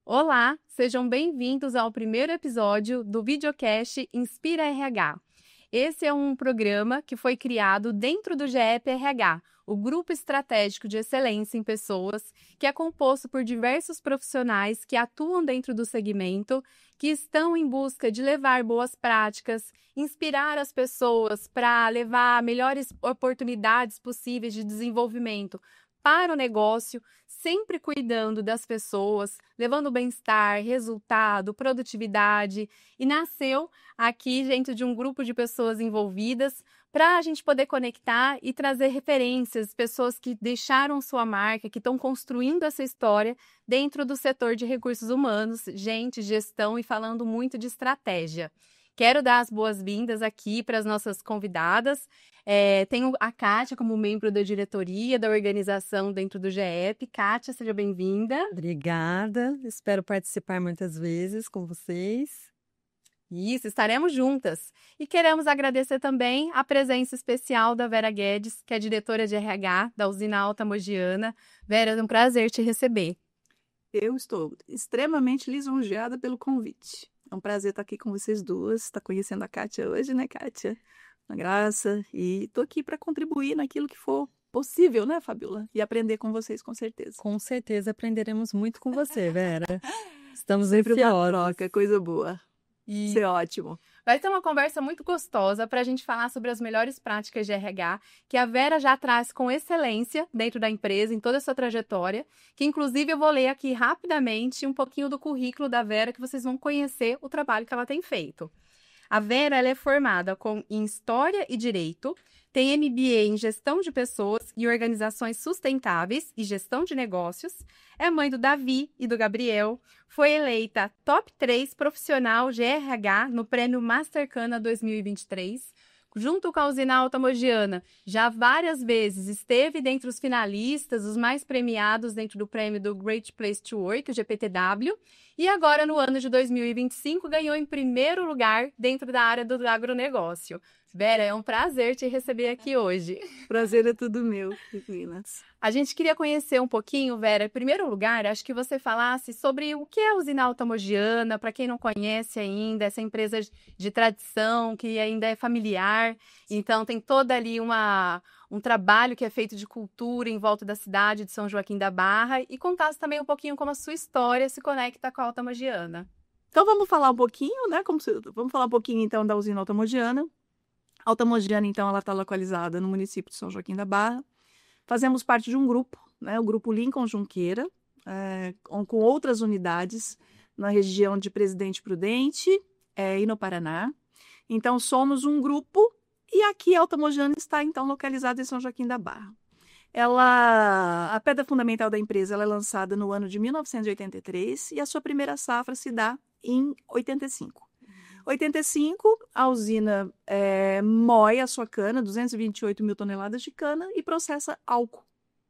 Olá, sejam bem-vindos ao primeiro episódio do videocast Inspira RH. Esse é um programa que foi criado dentro do GEP RH, o Grupo Estratégico de Excelência em Pessoas, que é composto por diversos profissionais que atuam dentro do segmento, que estão em busca de levar boas práticas, inspirar as pessoas para levar melhores oportunidades possíveis de desenvolvimento para o negócio, sempre cuidando das pessoas, levando bem-estar, resultado, produtividade. E nasceu aqui dentro de um grupo de pessoas envolvidas para a gente poder conectar e trazer referências, pessoas que deixaram sua marca, que estão construindo essa história dentro do setor de recursos humanos, gente, gestão e falando muito de estratégia. Quero dar as boas-vindas aqui para as nossas convidadas. Tenho a Kátia como membro da diretoria da organização dentro do GEP. Kátia, seja bem-vinda. Obrigada, espero participar muitas vezes com vocês. Isso, estaremos juntas. E queremos agradecer também a presença especial da Vera Guedes, que é diretora de RH da usina Alta Mogiana. Vera, é um prazer te receber. Eu estou extremamente lisonjeada pelo convite. É um prazer estar aqui com vocês duas, estar conhecendo a Kátia hoje, né, Kátia? Uma graça. E estou aqui para contribuir naquilo que for possível, né, Fabiola? E aprender com vocês, com certeza. Com certeza aprenderemos muito com você, Vera. Estamos Sempre uma ansiosos. troca, coisa boa. Isso é ótimo. Vai ter uma conversa muito gostosa para a gente falar sobre as melhores práticas de RH, que a Vera já traz com excelência dentro da empresa, em toda a sua trajetória, que inclusive eu vou ler aqui rapidamente um pouquinho do currículo da Vera, que vocês vão conhecer o trabalho que ela tem feito. A Vera ela é formada em História e Direito, tem MBA em Gestão de Pessoas e Organizações Sustentáveis e Gestão de Negócios, é mãe do Davi e do Gabriel, foi eleita Top 3 Profissional GRH no Prêmio Mastercana 2023, junto com a usina Alta Mogiana, já várias vezes esteve dentre os finalistas, os mais premiados dentro do prêmio do Great Place to Work, o GPTW, e agora no ano de 2025 ganhou em primeiro lugar dentro da área do agronegócio. Vera, é um prazer te receber aqui hoje. Prazer é tudo meu, meninas. A gente queria conhecer um pouquinho, Vera. Em primeiro lugar, acho que você falasse sobre o que é a usina Alta Mogiana, para quem não conhece ainda, essa empresa de tradição, que ainda é familiar. Então, tem toda ali um trabalho que é feito de cultura em volta da cidade de São Joaquim da Barra. E contasse também um pouquinho como a sua história se conecta com a Alta Mogiana. Então, vamos falar um pouquinho, né? Vamos falar um pouquinho, então, da usina Alta Mogiana. Alta Mogiana, então, ela está localizada no município de São Joaquim da Barra. Fazemos parte de um grupo, né, o Grupo Lincoln Junqueira, com outras unidades na região de Presidente Prudente e no Paraná. Então, somos um grupo e aqui a Alta Mogiana está, então, localizada em São Joaquim da Barra. A pedra fundamental da empresa ela é lançada no ano de 1983 e a sua primeira safra se dá em 85. 85, a usina moe a sua cana, 228 mil toneladas de cana, e processa álcool,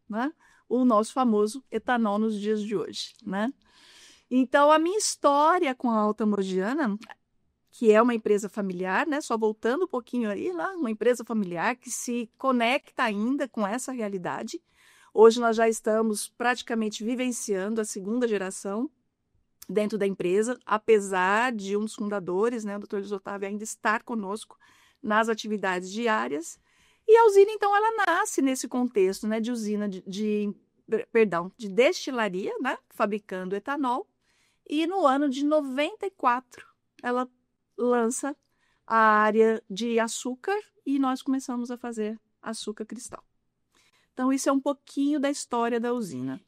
né? O nosso famoso etanol nos dias de hoje, né? Então, a minha história com a Alta Mogiana, que é uma empresa familiar, né? Só voltando um pouquinho aí, lá, uma empresa familiar que se conecta ainda com essa realidade. Hoje nós já estamos praticamente vivenciando a segunda geração dentro da empresa, apesar de um dos fundadores, né, o Dr. Luiz Otávio, ainda estar conosco nas atividades diárias. E a usina, então, ela nasce nesse contexto, né, de usina de destilaria, né, fabricando etanol. E no ano de 94, ela lança a área de açúcar e nós começamos a fazer açúcar cristal. Então, isso é um pouquinho da história da usina.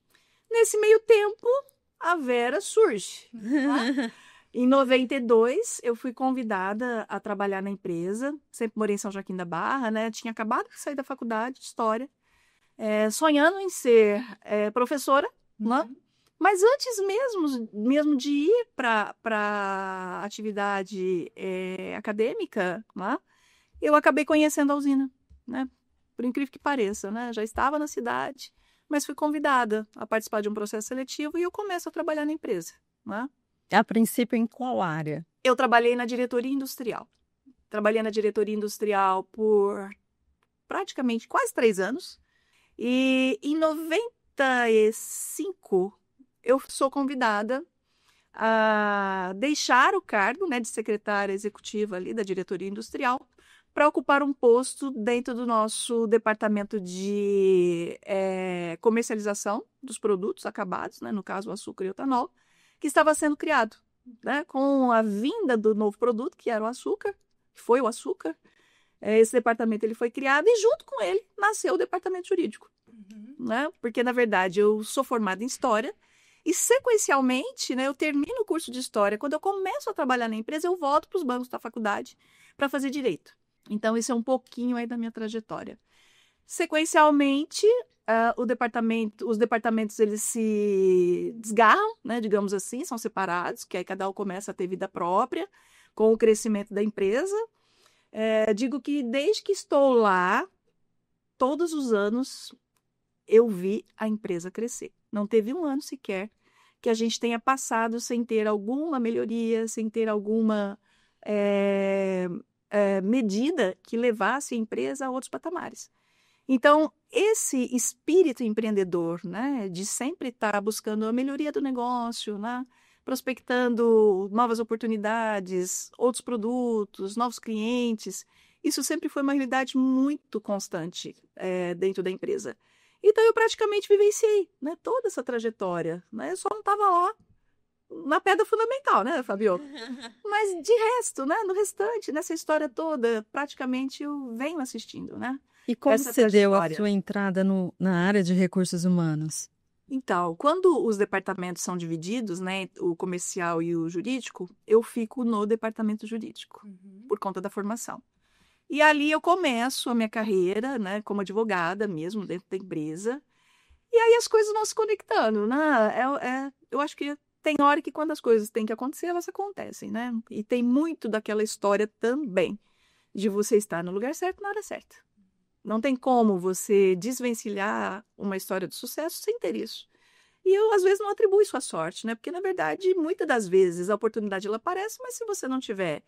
Nesse meio tempo, a Vera surge. Tá? Em 92, eu fui convidada a trabalhar na empresa. Sempre morei em São Joaquim da Barra, né? Tinha acabado de sair da faculdade de História, sonhando em ser professora, né? Mas antes mesmo de ir para a atividade acadêmica, né? Eu acabei conhecendo a usina, né? Por incrível que pareça, né? Já estava na cidade, mas fui convidada a participar de um processo seletivo e eu começo a trabalhar na empresa, né? A princípio, em qual área? Eu trabalhei na diretoria industrial. Trabalhei na diretoria industrial por praticamente quase 3 anos. E em 95, eu sou convidada a deixar o cargo, né, de secretária executiva ali da diretoria industrial para ocupar um posto dentro do nosso departamento de comercialização dos produtos acabados, né, no caso o açúcar e o etanol, que estava sendo criado, né, com a vinda do novo produto, que era o açúcar, que foi o açúcar. Esse departamento ele foi criado e junto com ele nasceu o departamento jurídico, né, porque na verdade eu sou formada em História e sequencialmente, né, eu termino o curso de História. Quando eu começo a trabalhar na empresa, eu volto para os bancos da faculdade para fazer Direito. Então, isso é um pouquinho aí da minha trajetória. Sequencialmente, os departamentos eles se desgarram, né, digamos assim, são separados, que aí cada um começa a ter vida própria com o crescimento da empresa. Digo que desde que estou lá, todos os anos eu vi a empresa crescer. Não teve um ano sequer que a gente tenha passado sem ter alguma melhoria, sem ter alguma medida que levasse a empresa a outros patamares. Então, esse espírito empreendedor, né, de sempre estar buscando a melhoria do negócio, né, prospectando novas oportunidades, outros produtos, novos clientes, isso sempre foi uma realidade muito constante dentro da empresa. Então, eu praticamente vivenciei, né, toda essa trajetória, né, eu só não estava lá na pedra fundamental, né, Fabio? Mas de resto, né, no restante, nessa história toda, praticamente eu venho assistindo, né? E como Essa você deu a trajetória. sua entrada na área de recursos humanos? Então, quando os departamentos são divididos, né, o comercial e o jurídico, eu fico no departamento jurídico, por conta da formação. E ali eu começo a minha carreira, né, como advogada mesmo, dentro da empresa. E aí as coisas vão se conectando, né? Eu acho que tem hora que quando as coisas têm que acontecer, elas acontecem, né? E tem muito daquela história também, de você estar no lugar certo na hora certa. Não tem como você desvencilhar uma história de sucesso sem ter isso. E eu, às vezes, não atribuo isso à sorte, né? Porque, na verdade, muitas das vezes a oportunidade ela aparece, mas se você não tiver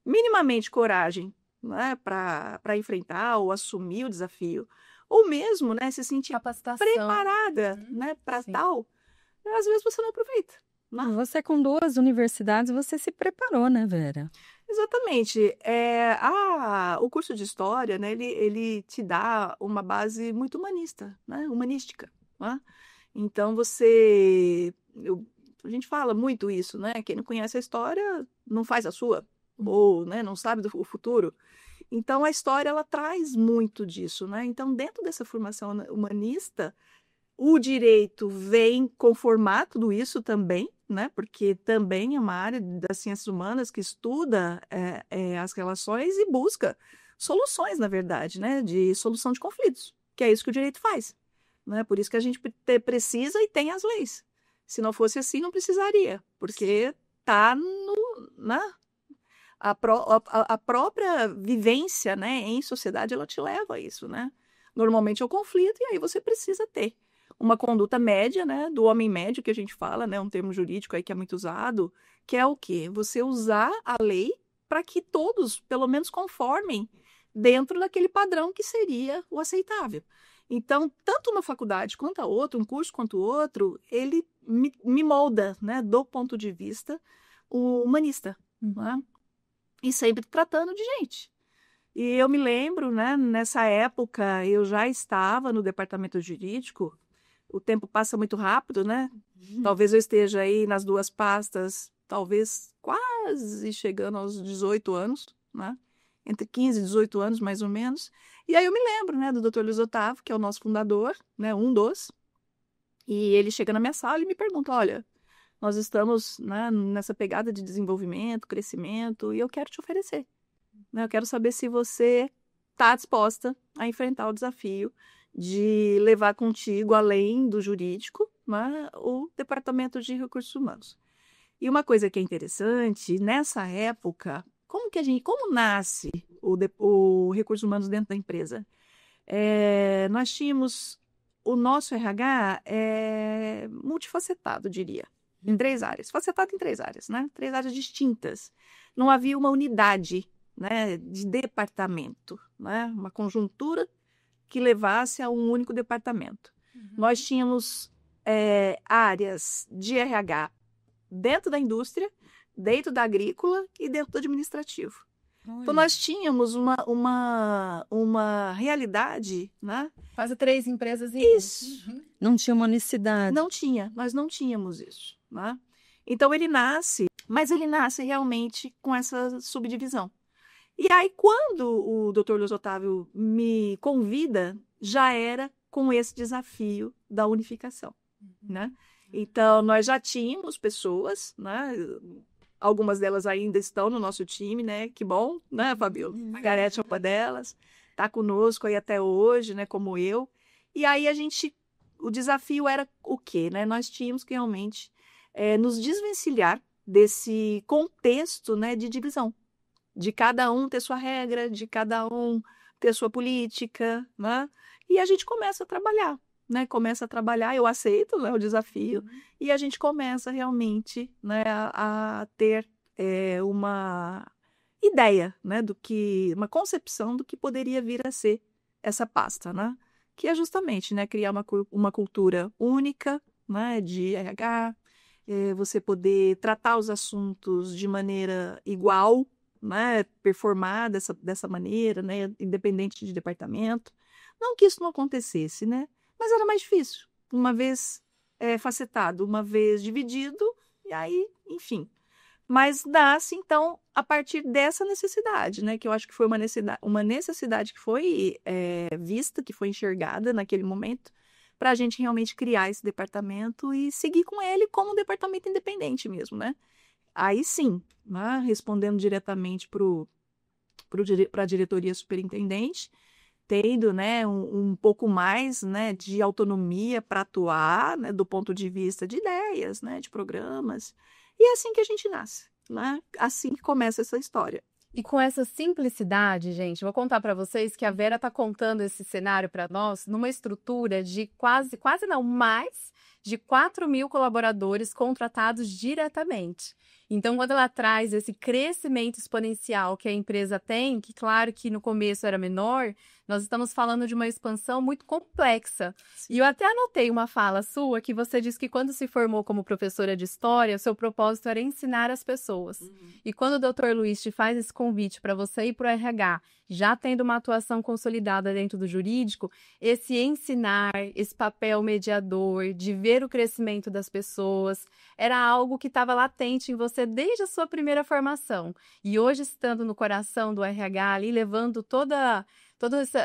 minimamente coragem, né, para enfrentar ou assumir o desafio, ou mesmo, né, se sentir Capacitação. preparada, né, para tal, às vezes você não aproveita. Né? Você com 2 universidades, você se preparou, né, Vera? Exatamente. O curso de História, né, ele te dá uma base muito humanista, né, humanística. Né? Então, a gente fala muito isso, né? Quem não conhece a história não faz a sua, ou né, não sabe do futuro. Então, a história, ela traz muito disso, né? Então, dentro dessa formação humanista, o direito vem conformar tudo isso também, né? Porque também é uma área das ciências humanas que estuda as relações e busca soluções, na verdade, né? De solução de conflitos, que é isso que o direito faz. Né? Por isso que a gente precisa e tem as leis. Se não fosse assim, não precisaria, porque está a própria vivência, né, em sociedade, ela te leva a isso, né? Normalmente é o conflito e aí você precisa ter uma conduta média, né, do homem médio que a gente fala, né, um termo jurídico aí que é muito usado, que é o quê? Você usar a lei para que todos, pelo menos, conformem dentro daquele padrão que seria o aceitável. Então, tanto uma faculdade quanto a outra, um curso quanto o outro, ele me molda, né, do ponto de vista humanista, né? E sempre tratando de gente. E eu me lembro, né, nessa época, eu já estava no departamento jurídico, o tempo passa muito rápido, né? Talvez eu esteja aí nas 2 pastas, talvez quase chegando aos 18 anos, né? Entre 15 e 18 anos, mais ou menos. E aí eu me lembro, né, do Dr. Luiz Otávio, que é o nosso fundador, né, um dos, e ele chega na minha sala e me pergunta, olha, nós estamos, né, nessa pegada de desenvolvimento, crescimento, e eu quero te oferecer. Né, eu quero saber se você está disposta a enfrentar o desafio de levar contigo, além do jurídico, né, o Departamento de Recursos Humanos. E uma coisa que é interessante, nessa época, como nasce o Recursos Humanos dentro da empresa? Nós tínhamos o nosso RH multifacetado, diria, em 3 áreas. Facetado em 3 áreas, né? 3 áreas distintas. Não havia uma unidade, né, de departamento, né? Uma conjuntura que levasse a um único departamento. Nós tínhamos áreas de RH dentro da indústria, dentro da agrícola e dentro do administrativo. Então, Olha. nós tínhamos uma realidade, né? Quase 3 empresas em Isso. Não tinha uma unicidade. Nós não tínhamos isso, né? Então, ele nasce, mas ele nasce realmente com essa subdivisão. E aí, quando o Dr. Luiz Otávio me convida, já era com esse desafio da unificação, né? Então, nós já tínhamos pessoas, né? Algumas delas ainda estão no nosso time, né? Que bom, né, Fabíola? A Garete é uma delas, está conosco aí até hoje, né? Como eu. E aí o desafio era o quê, né? Nós tínhamos que realmente nos desvencilhar desse contexto, né, de divisão, de cada um ter sua regra, de cada um ter sua política, né? E a gente começa a trabalhar, né? Começa a trabalhar, eu aceito, né, o desafio, e a gente começa realmente, né, a ter uma ideia, né, uma concepção do que poderia vir a ser essa pasta, né? Que é justamente, né, criar uma cultura única, né, de RH, você poder tratar os assuntos de maneira igual, né, performar dessa maneira, né, independente de departamento. Não que isso não acontecesse, né, mas era mais difícil, uma vez facetado, uma vez dividido, e aí, enfim. Mas nasce, então, a partir dessa necessidade, né, que eu acho que foi uma necessidade que foi vista, que foi enxergada naquele momento, para a gente realmente criar esse departamento e seguir com ele como um departamento independente mesmo, né? Aí sim, né, respondendo diretamente para a diretoria superintendente, tendo, né, um pouco mais, né, de autonomia para atuar, né, do ponto de vista de ideias, né, de programas. E é assim que a gente nasce, né? Assim que começa essa história. E com essa simplicidade, gente, vou contar para vocês que a Vera está contando esse cenário para nós numa estrutura de quase não, mais de 4.000 colaboradores contratados diretamente. Então, quando ela traz esse crescimento exponencial que a empresa tem, que claro que no começo era menor, nós estamos falando de uma expansão muito complexa. E eu até anotei uma fala sua que você disse que quando se formou como professora de história, o seu propósito era ensinar as pessoas. E quando o Dr. Luiz te faz esse convite para você ir para o RH, já tendo uma atuação consolidada dentro do jurídico, esse ensinar, esse papel mediador, de ver o crescimento das pessoas, era algo que estava latente em você desde a sua primeira formação. E hoje, estando no coração do RH ali, levando toda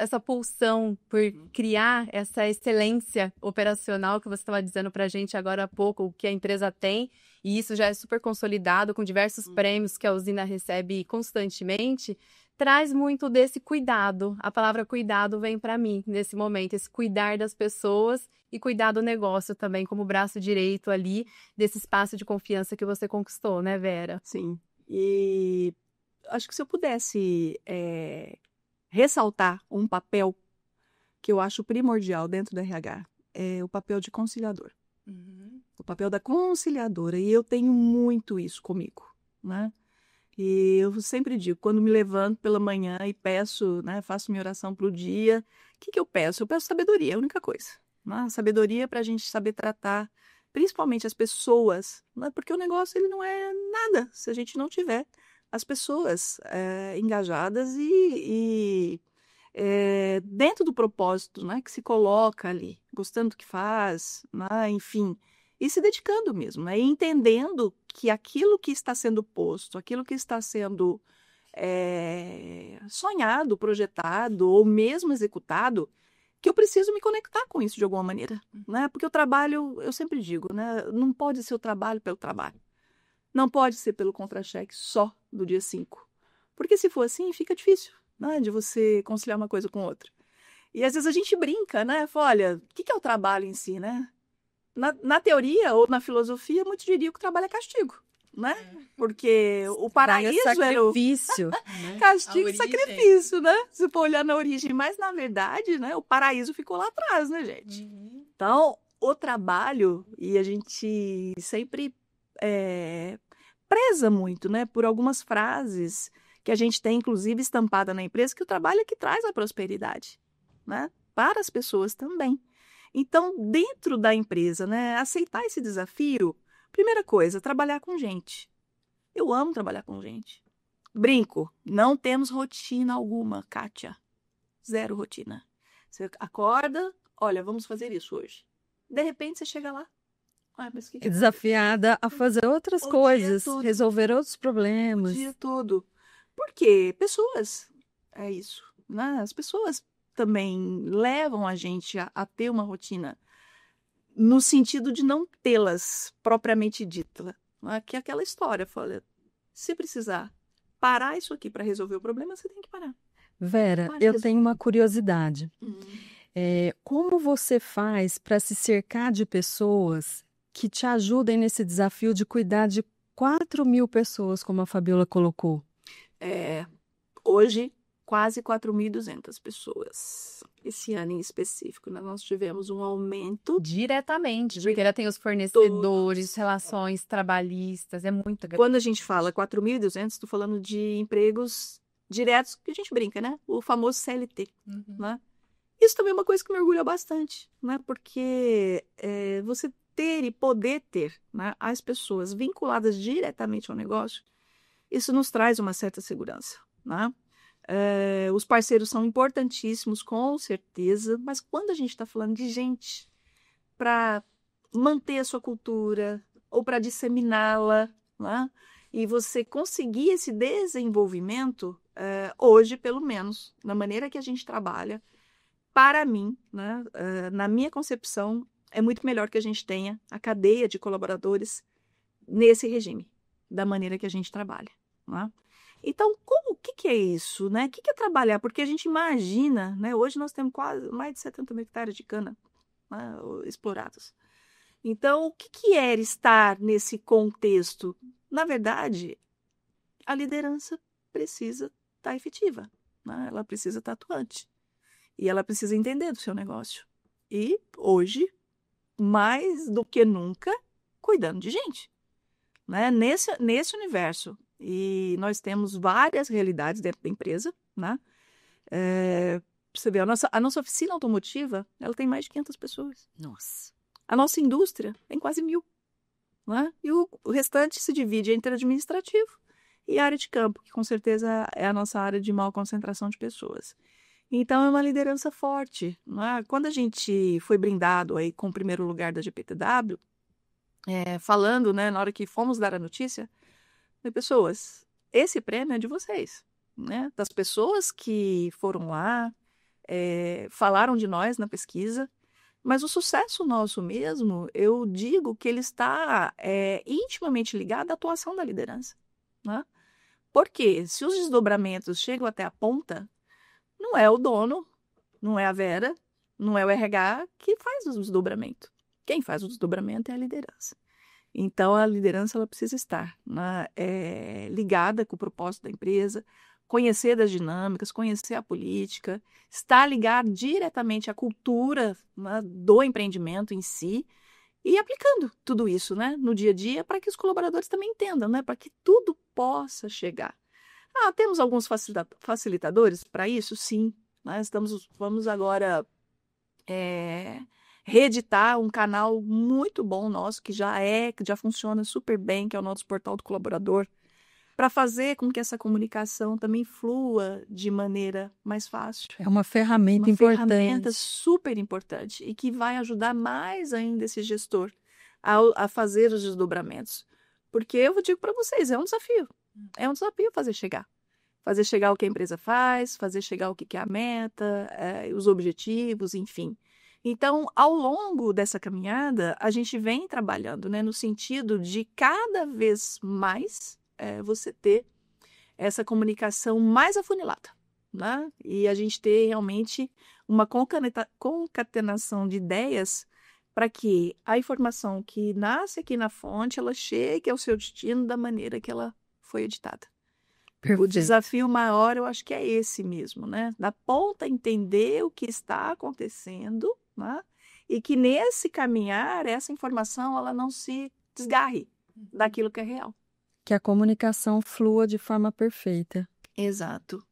essa pulsão por criar essa excelência operacional que você estava dizendo para a gente agora há pouco, o que a empresa tem, e isso já é super consolidado, com diversos prêmios que a usina recebe constantemente, traz muito desse cuidado. A palavra cuidado vem para mim nesse momento, esse cuidar das pessoas e cuidar do negócio também, como braço direito ali desse espaço de confiança que você conquistou, né, Vera? Sim, e acho que se eu pudesse ressaltar um papel que eu acho primordial dentro do RH, é o papel de conciliador. O papel da conciliadora, e eu tenho muito isso comigo, né? E eu sempre digo, quando me levanto pela manhã e peço, né, faço minha oração para o dia, o que eu peço? Eu peço sabedoria, é a única coisa, né? Sabedoria para a gente saber tratar, principalmente as pessoas, né? Porque o negócio ele não é nada se a gente não tiver as pessoas engajadas e dentro do propósito, né, que se coloca ali, gostando do que faz, né, enfim, e se dedicando mesmo, né, e entendendo que aquilo que está sendo posto, aquilo que está sendo sonhado, projetado ou mesmo executado, que eu preciso me conectar com isso de alguma maneira, né, porque o trabalho, eu sempre digo, né, não pode ser o trabalho pelo trabalho. Não pode ser pelo contra-cheque só do dia 5. Porque se for assim, fica difícil, né, de você conciliar uma coisa com outra. E às vezes a gente brinca, né? Fala, olha, o que é o trabalho em si, né? Na teoria ou na filosofia, muitos diriam que o trabalho é castigo, né? Porque o paraíso Trabalho é era o sacrifício. castigo e sacrifício, né? Se for olhar na origem. Mas, na verdade, né, o paraíso ficou lá atrás, né, gente? Então, o trabalho, e a gente sempre preza muito, né, por algumas frases que a gente tem, inclusive, estampada na empresa, que o trabalho é que traz a prosperidade, né, para as pessoas também. Então, dentro da empresa, né, aceitar esse desafio, Primeira coisa, trabalhar com gente. Eu amo trabalhar com gente. Brinco, não temos rotina alguma, Kátia. Zero rotina. Você acorda, olha, vamos fazer isso hoje. De repente, você chega lá. Ah, mas É desafiada a fazer outras coisas, resolver outros o problemas. dia todo. Por quê? Pessoas. É isso, né? As pessoas também levam a gente a ter uma rotina no sentido de não tê-las propriamente dita. Né? Que é aquela história, fala, se precisar parar isso aqui para resolver o problema, você tem que parar. Vera, Mas eu resolve. tenho uma curiosidade. Hum. Como você faz para se cercar de pessoas que te ajudem nesse desafio de cuidar de 4.000 pessoas, como a Fabiola colocou? Hoje, quase 4.200 pessoas. Esse ano em específico, né? Nós tivemos um aumento. Diretamente, porque ela tem os fornecedores, relações trabalhistas, é muito grande. Quando a gente fala 4.200, estou falando de empregos diretos, que a gente brinca, né? O famoso CLT, né? Isso também é uma coisa que me orgulha bastante, né? Porque você ter e poder ter, né, as pessoas vinculadas diretamente ao negócio, isso nos traz uma certa segurança, né? Os parceiros são importantíssimos, com certeza, mas quando a gente está falando de gente para manter a sua cultura ou para disseminá-la, né? E você conseguir esse desenvolvimento, hoje, pelo menos, na maneira que a gente trabalha, para mim, né, na minha concepção, é muito melhor que a gente tenha a cadeia de colaboradores nesse regime, da maneira que a gente trabalha, né? Então, o que é isso, né? O que é trabalhar? Porque a gente imagina, né? Hoje nós temos quase mais de 70 mil hectares de cana, né, explorados. Então, o que é estar nesse contexto? Na verdade, a liderança precisa estar efetiva, né? Ela precisa estar atuante. E ela precisa entender do seu negócio. E, hoje, mais do que nunca, cuidando de gente, né? Nesse universo. E nós temos várias realidades dentro da empresa, né? Você vê, a nossa oficina automotiva, ela tem mais de 500 pessoas. Nossa. A nossa indústria tem quase 1.000, né? E o restante se divide entre administrativo e área de campo, que com certeza é a nossa área de maior concentração de pessoas. Então, é uma liderança forte, né? Quando a gente foi brindado aí com o primeiro lugar da GPTW, falando, né, na hora que fomos dar a notícia, pessoas, esse prêmio é de vocês, né? Das pessoas que foram lá, falaram de nós na pesquisa, mas o sucesso nosso mesmo, eu digo que ele está intimamente ligado à atuação da liderança, né? Porque se os desdobramentos chegam até a ponta, não é o dono, não é a Vera, não é o RH que faz o desdobramento. Quem faz o desdobramento é a liderança. Então, a liderança ela precisa estar, né, ligada com o propósito da empresa, conhecer das dinâmicas, conhecer a política, estar ligado diretamente à cultura, né, do empreendimento em si e aplicando tudo isso, né, no dia a dia para que os colaboradores também entendam, né, para que tudo possa chegar. Temos alguns facilitadores para isso? Sim. Nós vamos agora reeditar um canal muito bom nosso, que já funciona super bem, que é o nosso portal do colaborador, para fazer com que essa comunicação também flua de maneira mais fácil. É uma ferramenta importante. Uma ferramenta super importante e que vai ajudar mais ainda esse gestor a fazer os desdobramentos. Porque eu digo para vocês, é um desafio. É um desafio fazer chegar. Fazer chegar o que a empresa faz, fazer chegar o que é a meta, os objetivos, enfim. Então, ao longo dessa caminhada, a gente vem trabalhando, né, no sentido de cada vez mais você ter essa comunicação mais afunilada, né? E a gente ter realmente uma concatenação de ideias para que a informação que nasce aqui na fonte, ela chegue ao seu destino da maneira que ela foi editada. Perfeito. O desafio maior, eu acho que é esse mesmo, né? Da ponta entender o que está acontecendo, né? E que nesse caminhar, essa informação, ela não se desgarre daquilo que é real. Que a comunicação flua de forma perfeita. Exato.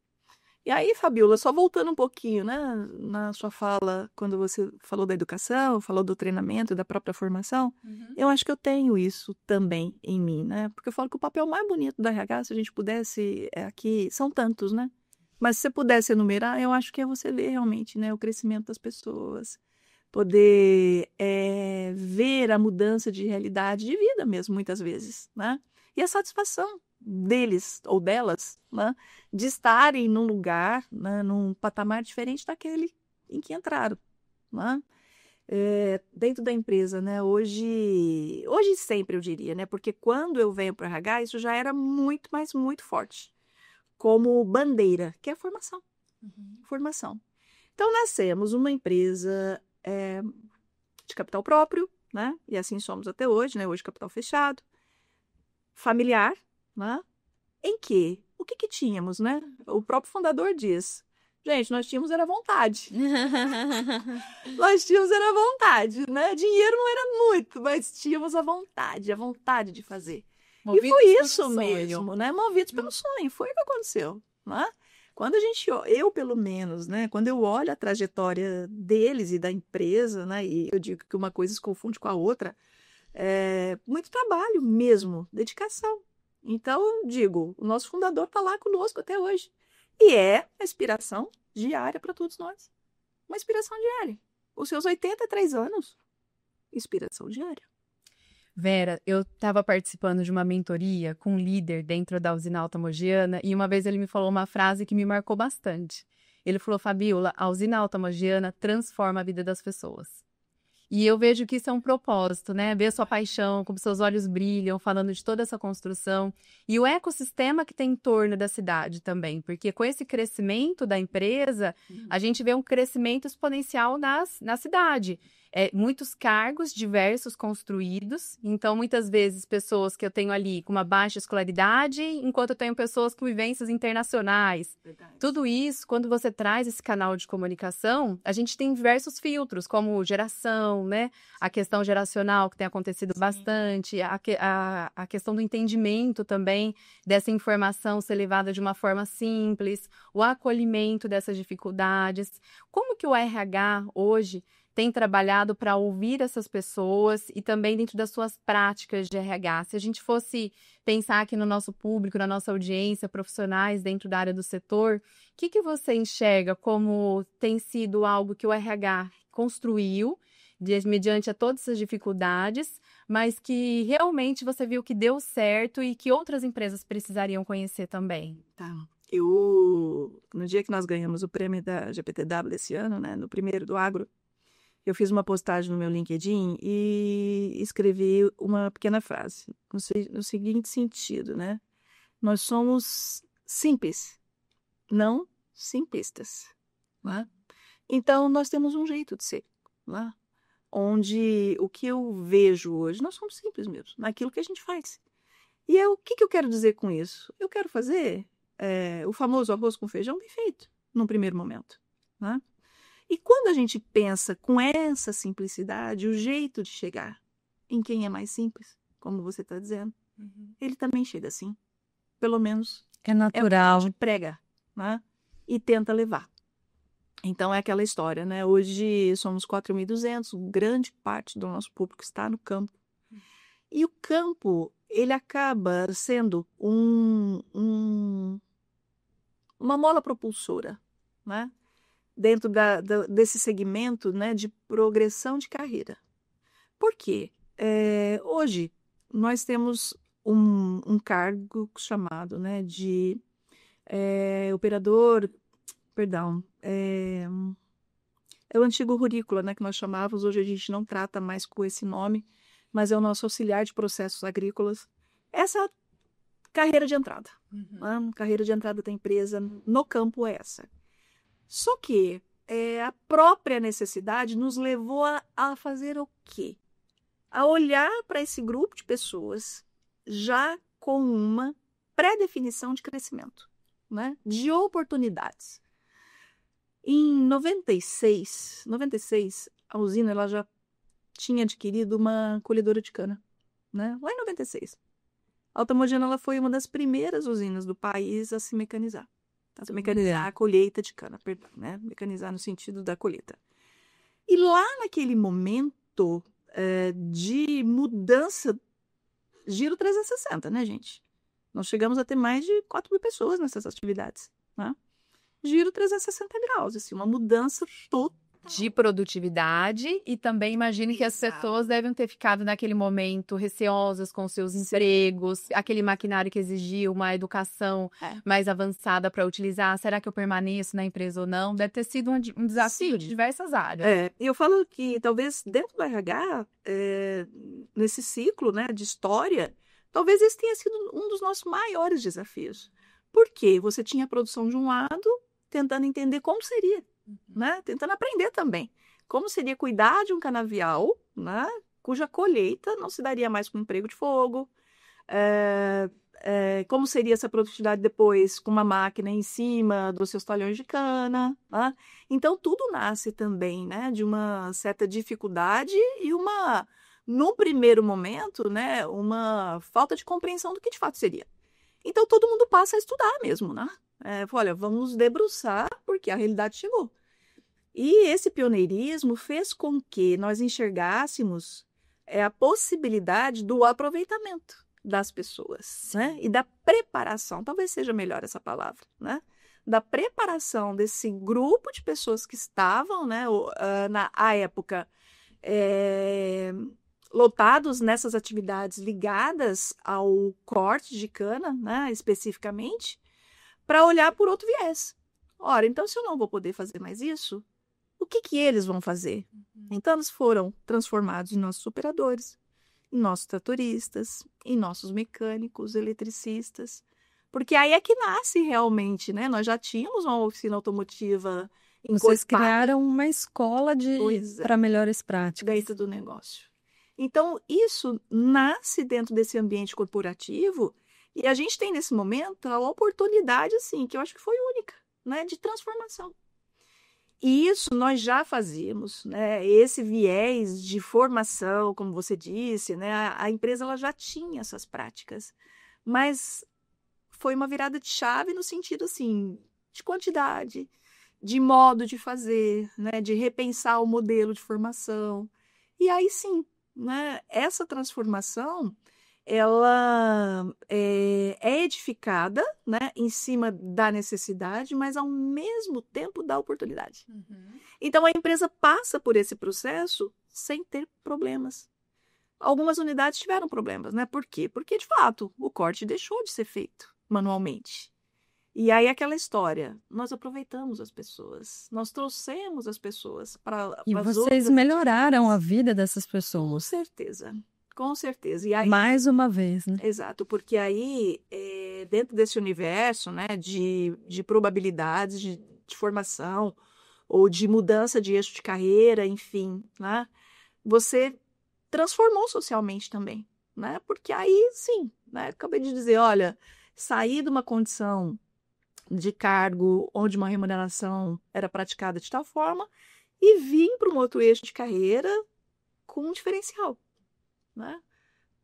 E aí, Fabiola, só voltando um pouquinho, né, na sua fala, quando você falou da educação, falou do treinamento, da própria formação, eu acho que eu tenho isso também em mim, né? Porque eu falo que o papel mais bonito da RH, se a gente pudesse, aqui, são tantos, né? Mas se você pudesse enumerar, eu acho que é você ver realmente, né, o crescimento das pessoas, poder ver a mudança de realidade de vida mesmo, muitas vezes, né? E a satisfação deles ou delas, né, de estarem num lugar, né, num patamar diferente daquele em que entraram, né? Dentro da empresa, né? Hoje sempre eu diria, né? Porque quando eu venho para o RH, isso já era muito, mas muito forte, como bandeira, que é a formação. Formação. Então, nascemos uma empresa de capital próprio, né? E assim somos até hoje, né? Hoje capital fechado, familiar, né? Em que, o que tínhamos, né? O próprio fundador diz, gente, nós tínhamos era vontade. Nós tínhamos era vontade, né? Dinheiro não era muito, mas tínhamos a vontade de fazer. Movidos e foi pelo isso sonho. mesmo, né? Movidos pelo sonho, foi o que aconteceu, né? Quando a gente, eu pelo menos, né? Quando eu olho a trajetória deles e da empresa, né? E eu digo que uma coisa se confunde com a outra, muito trabalho mesmo, dedicação. Então, eu digo, o nosso fundador está lá conosco até hoje. E é a inspiração diária para todos nós. Uma inspiração diária. Os seus 83 anos, inspiração diária. Vera, eu estava participando de uma mentoria com um líder dentro da usina Alta Mogiana e uma vez ele me falou uma frase que me marcou bastante. Ele falou, Fabiola, a usina Alta Mogiana transforma a vida das pessoas. E eu vejo que isso é um propósito, né? Ver sua paixão, como seus olhos brilham, falando de toda essa construção. E o ecossistema que tem em torno da cidade também. Porque com esse crescimento da empresa, a gente vê um crescimento exponencial na cidade. Muitos cargos diversos construídos. Então, muitas vezes, pessoas que eu tenho ali com uma baixa escolaridade, enquanto eu tenho pessoas com vivências internacionais. Verdade. Tudo isso, quando você traz esse canal de comunicação, a gente tem diversos filtros, como geração, né? A questão geracional, que tem acontecido bastante, a questão do entendimento também dessa informação ser levada de uma forma simples, o acolhimento dessas dificuldades. Como que o RH hoje tem trabalhado para ouvir essas pessoas e também dentro das suas práticas de RH? Se a gente fosse pensar aqui no nosso público, na nossa audiência, profissionais dentro da área do setor, o que você enxerga como tem sido algo que o RH construiu mediante a todas essas dificuldades, mas que realmente você viu que deu certo e que outras empresas precisariam conhecer também? Tá. No dia que nós ganhamos o prêmio da GPTW esse ano, né, no primeiro do agro, eu fiz uma postagem no meu LinkedIn e escrevi uma pequena frase, no seguinte sentido, né? Nós somos simples, não simplistas, né? Então, nós temos um jeito de ser, né? Onde o que eu vejo hoje, nós somos simples mesmo, naquilo que a gente faz. E o que eu quero dizer com isso? Eu quero fazer o famoso arroz com feijão bem feito, num primeiro momento, né? E quando a gente pensa com essa simplicidade, o jeito de chegar em quem é mais simples, como você está dizendo, ele também chega assim. Pelo menos É natural. a gente prega, né? E tenta levar. Então é aquela história, né? Hoje somos 4.200, grande parte do nosso público está no campo. E o campo, ele acaba sendo uma mola propulsora, né? Dentro desse segmento, né, de progressão de carreira. Por quê? Hoje, nós temos um cargo chamado, né, de operador, perdão, é o antigo rurícola, né, que nós chamávamos, hoje a gente não trata mais com esse nome, mas é o nosso auxiliar de processos agrícolas. Essa carreira de entrada, né? Carreira de entrada da empresa no campo é essa. Só que a própria necessidade nos levou a fazer o quê? A olhar para esse grupo de pessoas já com uma pré-definição de crescimento, né? De oportunidades. Em 96, a usina ela já tinha adquirido uma colhedora de cana, né? Lá em 96. A Alta Mogiana ela foi uma das primeiras usinas do país a se mecanizar. Tá? Mecanizar a colheita de cana, perdão, né? Mecanizar no sentido da colheita. E lá naquele momento de mudança, giro 360, né, gente? Nós chegamos a ter mais de 4.000 pessoas nessas atividades, né? Giro 360 graus, assim, uma mudança total. De produtividade, e também imagino que as pessoas devem ter ficado naquele momento receosas com seus empregos, aquele maquinário que exigia uma educação mais avançada para utilizar. Será que eu permaneço na empresa ou não? Deve ter sido um desafio de diversas áreas. Eu falo que talvez dentro do RH, nesse ciclo, né, de história, talvez esse tenha sido um dos nossos maiores desafios. Por quê? Você tinha a produção de um lado, tentando entender como seria. Né? Tentando aprender também. Como seria cuidar de um canavial, né? Cuja colheita não se daria mais com emprego de fogo. Como seria essa produtividade depois com uma máquina em cima dos seus talhões de cana. Né? Então, tudo nasce também, né, de uma certa dificuldade e no primeiro momento, né, uma falta de compreensão do que de fato seria. Então, todo mundo passa a estudar mesmo, né? Olha, vamos debruçar porque a realidade chegou. E esse pioneirismo fez com que nós enxergássemos a possibilidade do aproveitamento das pessoas, né? E da preparação, talvez seja melhor essa palavra, né? Da preparação desse grupo de pessoas que estavam, né, à época, lotados nessas atividades ligadas ao corte de cana, né, especificamente, para olhar por outro viés. Ora, então, se eu não vou poder fazer mais isso, o que eles vão fazer? Então, eles foram transformados em nossos operadores, em nossos tratoristas, em nossos mecânicos, eletricistas, porque aí é que nasce realmente, né? Nós já tínhamos uma oficina automotiva encorpada. Vocês criaram uma escola para melhores práticas. Dentro do negócio. Então, isso nasce dentro desse ambiente corporativo. E a gente tem, nesse momento, a oportunidade, assim, que eu acho que foi única, né, de transformação. E isso nós já fazíamos, né, esse viés de formação, como você disse, né, a empresa ela já tinha essas práticas, mas foi uma virada de chave no sentido, assim, de quantidade, de modo de fazer, né, de repensar o modelo de formação. E aí sim, né, essa transformação ela é edificada, né, em cima da necessidade, mas ao mesmo tempo da oportunidade. Então, a empresa passa por esse processo sem ter problemas. Algumas unidades tiveram problemas, né? Por quê? Porque, de fato, o corte deixou de ser feito manualmente. E aí, aquela história, nós aproveitamos as pessoas, nós trouxemos as pessoas para E vocês melhoraram a vida dessas pessoas. Com certeza. Com certeza. E aí, mais uma vez, né? Exato, porque aí, dentro desse universo, né, de probabilidades de formação ou de mudança de eixo de carreira, enfim, né, você transformou socialmente também, né, porque aí, sim, né, acabei de dizer, olha, sair de uma condição de cargo onde uma remuneração era praticada de tal forma e vir para um outro eixo de carreira com um diferencial. Né?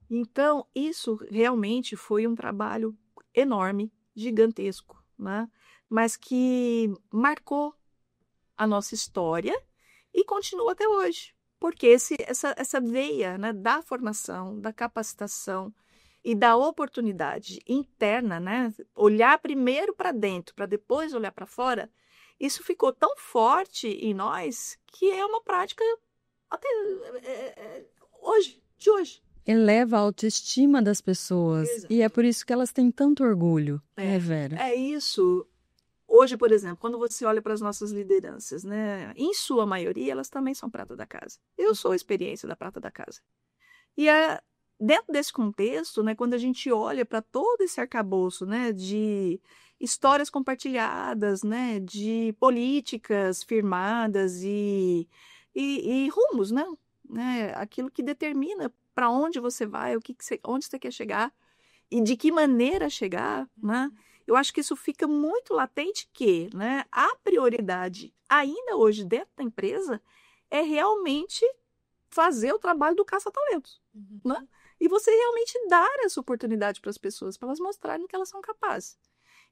Então, isso realmente foi um trabalho enorme, gigantesco, né? Mas que marcou a nossa história e continua até hoje. Porque essa veia, né, da formação, da capacitação e da oportunidade interna, né? Olhar primeiro para dentro, para depois olhar para fora, isso ficou tão forte em nós que é uma prática até de hoje. Eleva a autoestima das pessoas. Exato. E é por isso que elas têm tanto orgulho, né, Vera? É isso. Hoje, por exemplo, quando você olha para as nossas lideranças, né, em sua maioria, elas também são prata da casa. Eu sou a experiência da prata da casa. E dentro desse contexto, né, quando a gente olha para todo esse arcabouço, né, de histórias compartilhadas, né, de políticas firmadas e rumos, né, aquilo que determina para onde você vai, onde você quer chegar e de que maneira chegar, né? Eu acho que isso fica muito latente que, né, a prioridade ainda hoje dentro da empresa é realmente fazer o trabalho do caça-talentos, né? E você realmente dar essa oportunidade para as pessoas, para elas mostrarem que elas são capazes.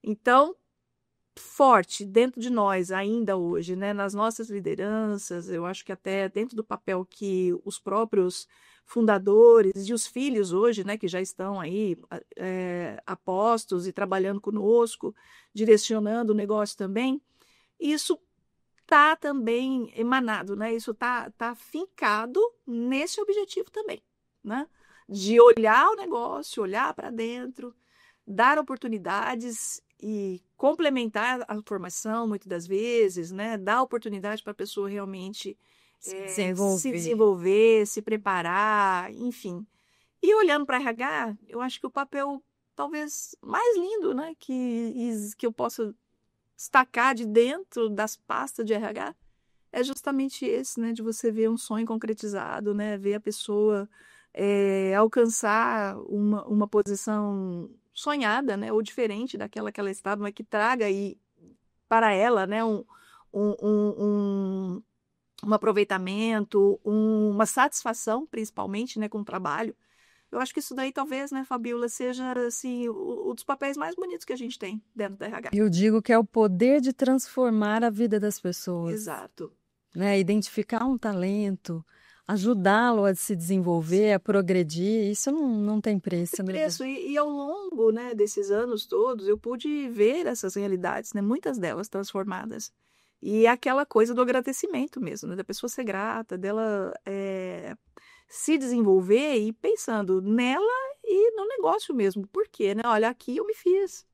Então, forte dentro de nós ainda hoje, né? Nas nossas lideranças, eu acho que até dentro do papel que os próprios fundadores e os filhos hoje, né, que já estão aí apostos e trabalhando conosco, direcionando o negócio também, isso está também emanado, né? Isso tá fincado nesse objetivo também, né? De olhar o negócio, olhar para dentro, dar oportunidades e complementar a formação, muitas das vezes, né? Dar oportunidade para a pessoa realmente se desenvolver, se preparar, enfim. E olhando para RH, eu acho que o papel talvez mais lindo, né? Que eu possa destacar de dentro das pastas de RH é justamente esse, né? De você ver um sonho concretizado, né? Ver a pessoa alcançar uma posição sonhada, né? Ou diferente daquela que ela estava, mas que traga aí para ela, né? Um aproveitamento, uma satisfação, principalmente, né? Com o trabalho. Eu acho que isso daí talvez, né, Fabíola, seja assim, um dos papéis mais bonitos que a gente tem dentro da RH. Eu digo que é o poder de transformar a vida das pessoas. Exato. Né? Identificar um talento, ajudá-lo a se desenvolver, a progredir, isso não tem preço. Tem preço. E ao longo, né, desses anos todos, eu pude ver essas realidades, né, muitas delas transformadas. E aquela coisa do agradecimento mesmo, né, da pessoa ser grata, dela se desenvolver e pensando nela e no negócio mesmo. Por quê? Né? Olha, aqui eu me fiz.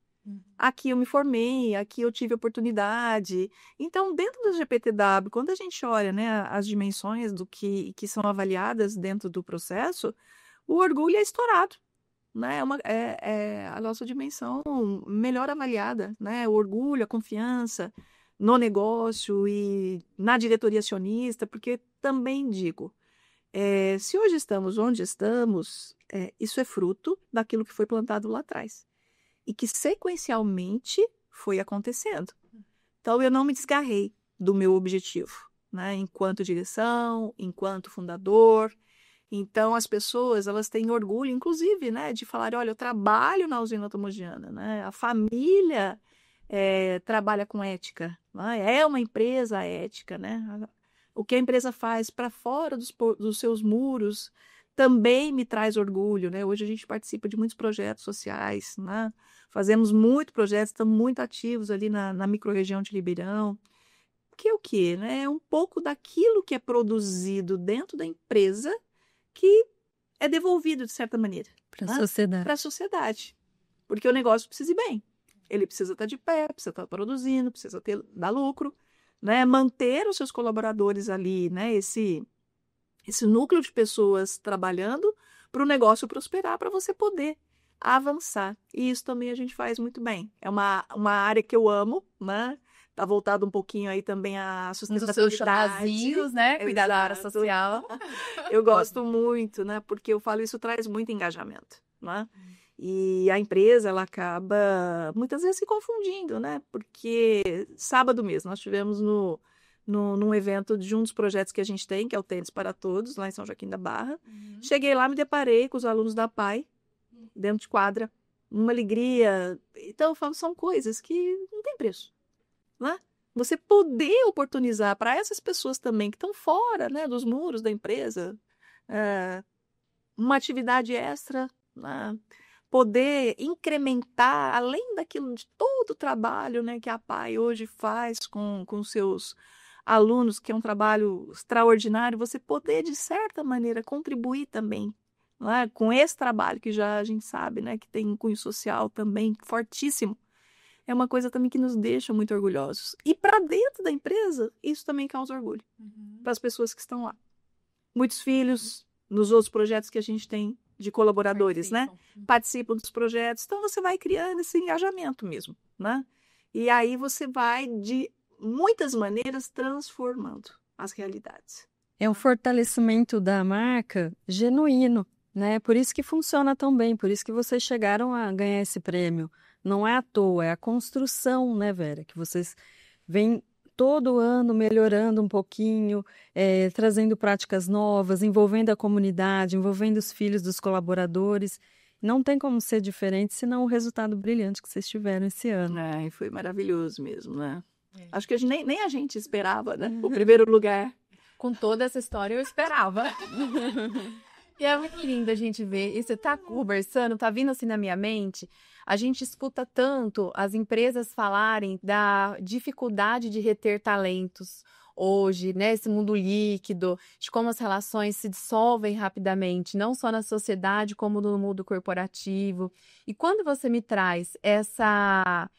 Aqui eu me formei, aqui eu tive oportunidade. Então, dentro do GPTW, quando a gente olha, né, as dimensões do que são avaliadas dentro do processo, o orgulho é estourado, né? É a nossa dimensão melhor avaliada, né? O orgulho, a confiança no negócio e na diretoria acionista, porque também digo, se hoje estamos onde estamos, isso é fruto daquilo que foi plantado lá atrás. E que sequencialmente foi acontecendo. Então, eu não me desgarrei do meu objetivo, né? Enquanto direção, enquanto fundador. Então, as pessoas, elas têm orgulho, inclusive, né? De falar, olha, eu trabalho na usina automogiana, né? A família trabalha com ética, né? É uma empresa ética, né? O que a empresa faz para fora dos seus muros também me traz orgulho, né? Hoje a gente participa de muitos projetos sociais, né? Fazemos muitos projetos, estamos muito ativos ali na microrregião de Ribeirão. Que é o quê? Né? É um pouco daquilo que é produzido dentro da empresa que é devolvido, de certa maneira, para a sociedade. Para a sociedade. Porque o negócio precisa ir bem. Ele precisa estar de pé, precisa estar produzindo, precisa dar lucro, né? Manter os seus colaboradores ali, né? Esse núcleo de pessoas trabalhando para o negócio prosperar, para você poder avançar. E isso também a gente faz muito bem. É uma área que eu amo, né? Está voltado um pouquinho aí também à sustentabilidade. Um dos seus chazinhos, né? Cuidar da área social. Eu gosto muito, né? Porque eu falo, isso traz muito engajamento, né? E a empresa, ela acaba muitas vezes se confundindo, né? Porque sábado mesmo nós tivemos num evento de um dos projetos que a gente tem, que é o Tênis para Todos, lá em São Joaquim da Barra. Cheguei lá, me deparei com os alunos da PAI, dentro de quadra, uma alegria. Então, eu falo, são coisas que não tem preço, né? Você poder oportunizar para essas pessoas também que estão fora, né, dos muros da empresa, uma atividade extra, né? Poder incrementar, além daquilo de todo o trabalho, né, que a PAI hoje faz com seus alunos, que é um trabalho extraordinário, você poder, de certa maneira, contribuir também, né, com esse trabalho que já a gente sabe, né, que tem um cunho social também fortíssimo, é uma coisa também que nos deixa muito orgulhosos. E para dentro da empresa, isso também causa orgulho para as pessoas que estão lá. Muitos filhos, nos outros projetos que a gente tem de colaboradores, né? Participam dos projetos. Então, você vai criando esse engajamento mesmo, né? E aí você vai, de muitas maneiras, transformando as realidades. É um fortalecimento da marca genuíno, né? Por isso que funciona tão bem, por isso que vocês chegaram a ganhar esse prêmio. Não é à toa, é a construção, né, Vera? Que vocês vêm todo ano melhorando um pouquinho, trazendo práticas novas, envolvendo a comunidade, envolvendo os filhos dos colaboradores. não tem como ser diferente, senão o resultado brilhante que vocês tiveram esse ano. E foi maravilhoso mesmo, né? Acho que nem a gente esperava, né? O primeiro lugar. Com toda essa história eu esperava. E é muito lindo a gente ver. E você tá conversando, tá vindo assim na minha mente. A gente escuta tanto as empresas falarem da dificuldade de reter talentos hoje, né? Esse mundo líquido, de como as relações se dissolvem rapidamente, não só na sociedade, como no mundo corporativo. E quando você me traz essa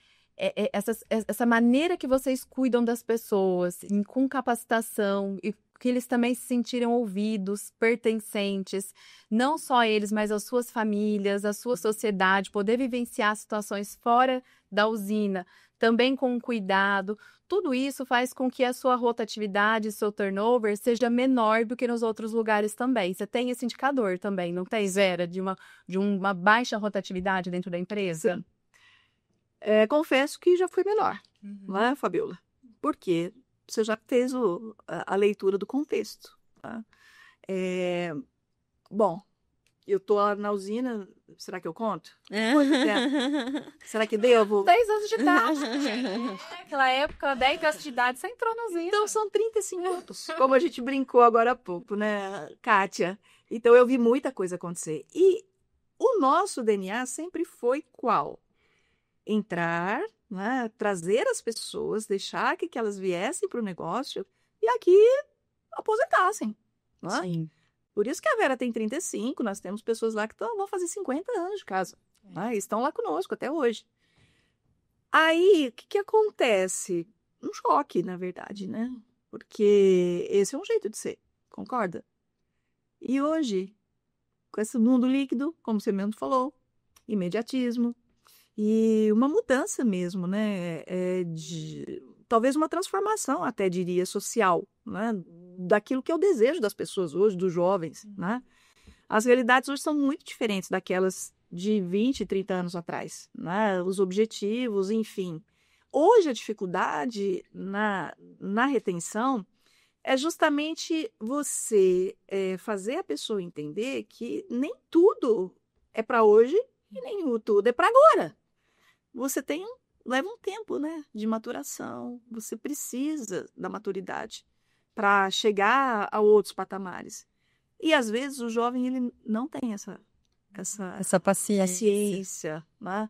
maneira que vocês cuidam das pessoas, com capacitação, e que eles também se sentiram ouvidos, pertencentes, não só eles, mas as suas famílias, a sua sociedade, poder vivenciar situações fora da usina, também com cuidado. Tudo isso faz com que a sua rotatividade, seu turnover, seja menor do que nos outros lugares também. Você tem esse indicador também, não tem, Vera, de uma baixa rotatividade dentro da empresa? Sim. Confesso que já foi menor, não é, Fabiola? Por quê? Você já fez a leitura do contexto. Tá? Bom, eu tô na usina, será que eu conto? Será que devo? 10 anos de idade. Naquela época, 10 anos de idade, você entrou na usina. Então são 35 anos, como a gente brincou agora há pouco, né, Kátia? Então eu vi muita coisa acontecer. E o nosso DNA sempre foi qual? Entrar, né, trazer as pessoas, deixar que elas viessem para o negócio e aqui aposentassem. Né? Sim. Por isso que a Vera tem 35, nós temos pessoas lá que vão fazer 50 anos de casa. Né? Estão lá conosco até hoje. Aí, o que acontece? Um choque, na verdade, né? Porque esse é um jeito de ser, concorda? E hoje, com esse mundo líquido, como você mesmo falou, imediatismo, e uma mudança mesmo, né? Talvez uma transformação, até diria, social, né? Daquilo que é o desejo das pessoas hoje, dos jovens, né? As realidades hoje são muito diferentes daquelas de 20, 30 anos atrás, né? Os objetivos, enfim. Hoje a dificuldade na retenção é justamente você fazer a pessoa entender que nem tudo é para hoje e nem tudo é para agora. Você leva um tempo, né, de maturação. Você precisa da maturidade para chegar a outros patamares. E às vezes o jovem ele não tem essa paciência, né?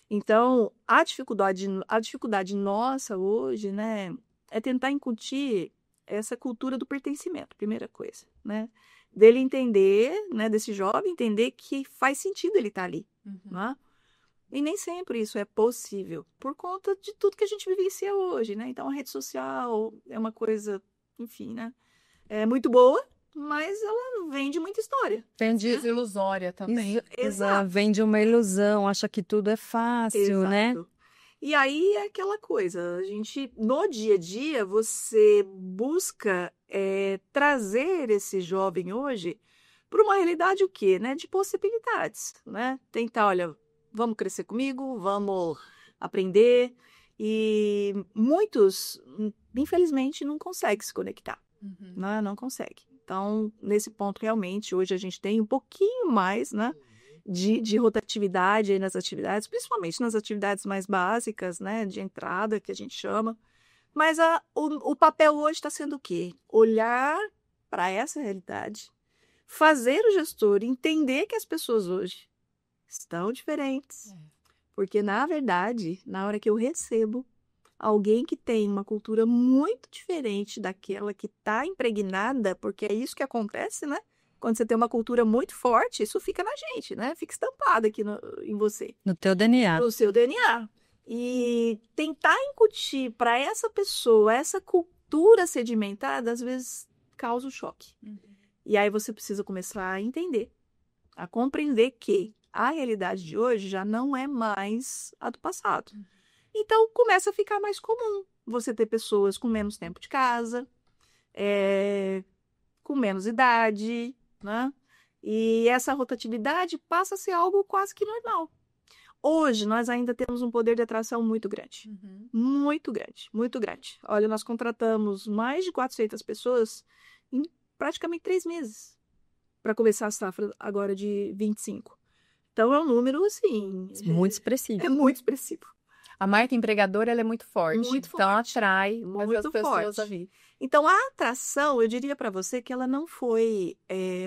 Então a dificuldade nossa hoje, né, é tentar incutir essa cultura do pertencimento, primeira coisa, né? Dele entender, né, desse jovem entender que faz sentido ele estar ali, né? E nem sempre isso é possível, por conta de tudo que a gente vivencia hoje, né? Então, a rede social é uma coisa, enfim, né? É muito boa, mas ela vende muita história. Vende ilusória também. Exato. Vende uma ilusão, acha que tudo é fácil, Exato. Né? E aí é aquela coisa, a gente, no dia a dia, você busca trazer esse jovem hoje para uma realidade o quê, né? De possibilidades, né? Tentar, olha, vamos crescer comigo, vamos aprender. E muitos, infelizmente, não conseguem se conectar. Né? Não conseguem. Então, nesse ponto, realmente, hoje a gente tem um pouquinho mais, né, de rotatividade aí nas atividades, principalmente nas atividades mais básicas, né, de entrada, que a gente chama. Mas o papel hoje está sendo o quê? Olhar para essa realidade, fazer o gestor entender que as pessoas hoje estão diferentes. Porque, na verdade, na hora que eu recebo alguém que tem uma cultura muito diferente daquela que está impregnada, porque é isso que acontece, né? Quando você tem uma cultura muito forte, isso fica na gente, né? Fica estampado aqui em você. No teu DNA. No seu DNA. E tentar incutir para essa pessoa essa cultura sedimentada, às vezes, causa um choque. E aí você precisa começar a entender, a compreender que a realidade de hoje já não é mais a do passado. Então, começa a ficar mais comum você ter pessoas com menos tempo de casa, com menos idade, né? E essa rotatividade passa a ser algo quase que normal. Hoje, nós ainda temos um poder de atração muito grande. Muito grande, muito grande. Olha, nós contratamos mais de 400 pessoas em praticamente 3 meses para começar a safra agora de 25. Então, é um número, assim... Muito expressivo. É muito expressivo. A marca empregadora, ela é muito forte. Muito então, forte. atrai Muito as pessoas forte. a vir. Então, a atração, eu diria para você que ela não foi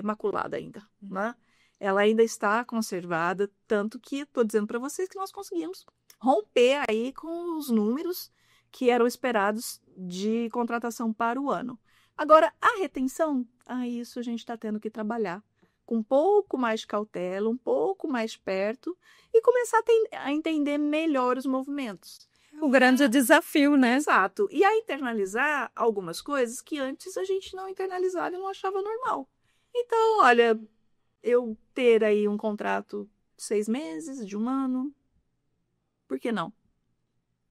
maculada ainda, né? Ela ainda está conservada, tanto que estou dizendo para vocês que nós conseguimos romper aí com os números que eram esperados de contratação para o ano. Agora, a retenção, isso a gente está tendo que trabalhar com um pouco mais de cautela, um pouco mais perto e começar a entender melhor os movimentos. O grande desafio, né? Exato. E a internalizar algumas coisas que antes a gente não internalizava e não achava normal. Então, olha, eu ter aí um contrato de 6 meses, de 1 ano, por que não?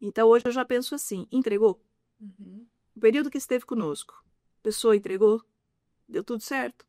Então, hoje eu já penso assim, entregou? O período que esteve conosco, a pessoa entregou? Deu tudo certo?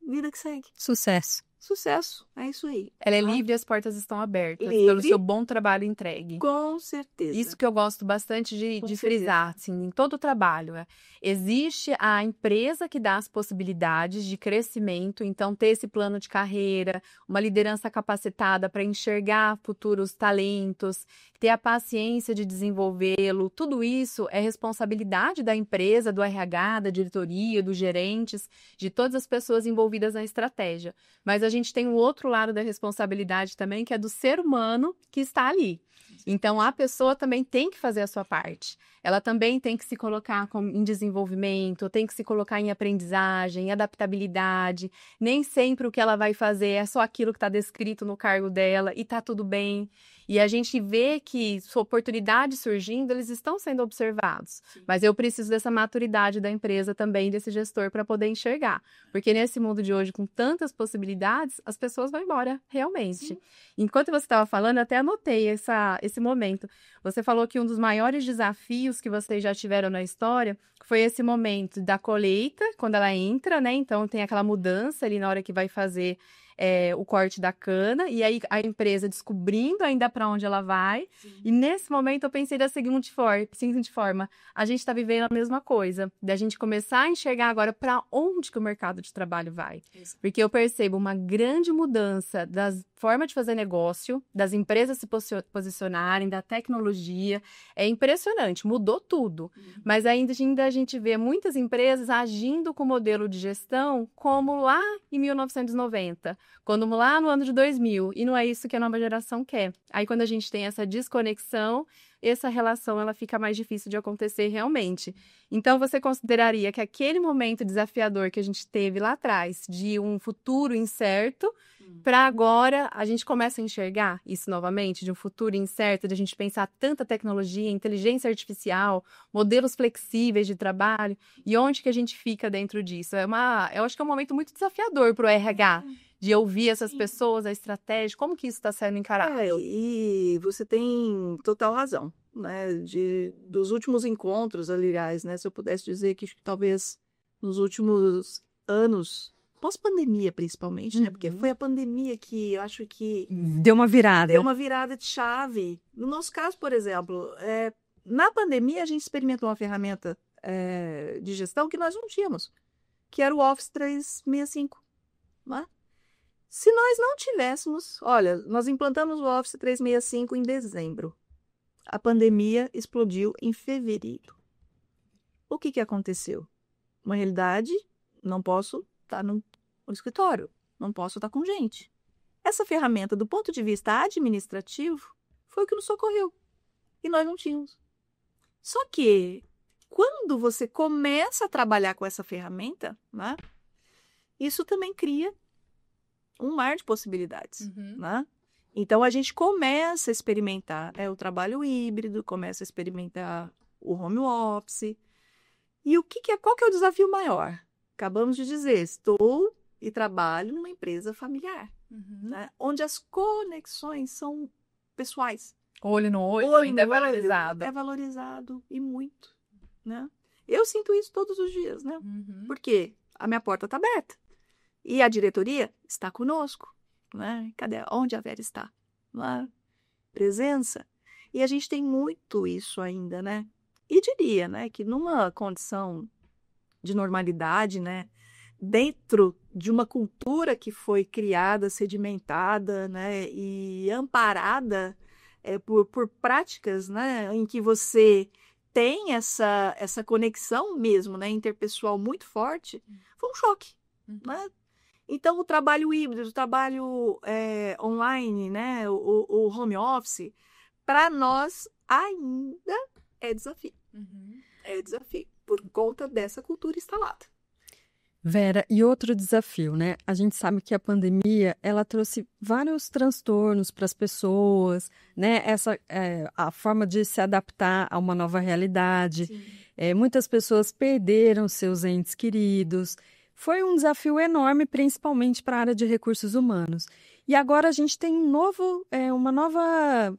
Vida que segue. Sucesso. Sucesso, é isso aí. Ela é livre e as portas estão abertas Livre. pelo seu bom trabalho entregue. Com certeza. Isso que eu gosto bastante de certeza. frisar, assim, em todo o trabalho. Existe a empresa que dá as possibilidades de crescimento, então ter esse plano de carreira, uma liderança capacitada para enxergar futuros talentos, ter a paciência de desenvolvê-lo, tudo isso é responsabilidade da empresa, do RH, da diretoria, dos gerentes, de todas as pessoas envolvidas na estratégia. Mas a gente tem o outro lado da responsabilidade também, que é do ser humano que está ali. Então, a pessoa também tem que fazer a sua parte. Ela também tem que se colocar em desenvolvimento, tem que se colocar em aprendizagem, em adaptabilidade. Nem sempre o que ela vai fazer é só aquilo que está descrito no cargo dela e está tudo bem. E a gente vê que sua oportunidade surgindo, eles estão sendo observados. Sim. Mas eu preciso dessa maturidade da empresa também, desse gestor, para poder enxergar. Porque nesse mundo de hoje, com tantas possibilidades, as pessoas vão embora, realmente. Sim. Enquanto você estava falando, eu até anotei esse momento. Você falou que um dos maiores desafios que vocês já tiveram na história foi esse momento da colheita, quando ela entra, né? Então, tem aquela mudança ali na hora que vai fazer o corte da cana, e aí a empresa descobrindo ainda para onde ela vai. Sim. E nesse momento eu pensei da seguinte forma, a gente está vivendo a mesma coisa, da gente começar a enxergar agora para onde que o mercado de trabalho vai. Isso. Porque eu percebo uma grande mudança da forma de fazer negócio, das empresas se posicionarem, da tecnologia. É impressionante, mudou tudo. Mas ainda a gente vê muitas empresas agindo com o modelo de gestão como lá em 1990. Quando lá no ano de 2000, e não é isso que a nova geração quer. Aí quando a gente tem essa desconexão, essa relação ela fica mais difícil de acontecer realmente. Então você consideraria que aquele momento desafiador que a gente teve lá atrás, de um futuro incerto, para agora a gente começa a enxergar isso novamente, de um futuro incerto, de a gente pensar tanta tecnologia, inteligência artificial, modelos flexíveis de trabalho, e onde que a gente fica dentro disso? Eu acho que é um momento muito desafiador para o RH, de ouvir essas pessoas, a estratégia, como que isso está sendo encarado? E você tem total razão, né? Dos últimos encontros, aliás, né? Se eu pudesse dizer que talvez nos últimos anos, pós-pandemia principalmente, né? Porque foi a pandemia que eu acho que... Deu uma virada. Deu uma virada de chave. No nosso caso, por exemplo, na pandemia a gente experimentou uma ferramenta de gestão que nós não tínhamos, que era o Office 365, né? Se nós não tivéssemos... Olha, nós implantamos o Office 365 em dezembro. A pandemia explodiu em fevereiro. O que aconteceu? Uma realidade, não posso estar no escritório, não posso estar com gente. Essa ferramenta, do ponto de vista administrativo, foi o que nos socorreu. E nós não tínhamos. Só que, quando você começa a trabalhar com essa ferramenta, né, isso também cria um mar de possibilidades, né? Então, a gente começa a experimentar o trabalho híbrido, começa a experimentar o home office. E qual que é o desafio maior? Acabamos de dizer, estou e trabalho numa empresa familiar, né? Onde as conexões são pessoais. Olho no olho ainda é valorizado. É valorizado e muito, né? Eu sinto isso todos os dias, né? Porque a minha porta está aberta. E a diretoria está conosco, né? Cadê? Onde a Vera está? Presença. E a gente tem muito isso ainda, né? E diria, né, que numa condição de normalidade, né, dentro de uma cultura que foi criada, sedimentada, né, e amparada por práticas, né, em que você tem essa conexão mesmo, né, interpessoal muito forte, foi um choque, né? Então, o trabalho híbrido, o trabalho online, né, o home office, para nós ainda é desafio. É desafio, por conta dessa cultura instalada. Vera, e outro desafio, né? A gente sabe que a pandemia, ela trouxe vários transtornos para as pessoas, né? A forma de se adaptar a uma nova realidade. Muitas pessoas perderam seus entes queridos. Foi um desafio enorme, principalmente para a área de recursos humanos. E agora a gente tem uma nova.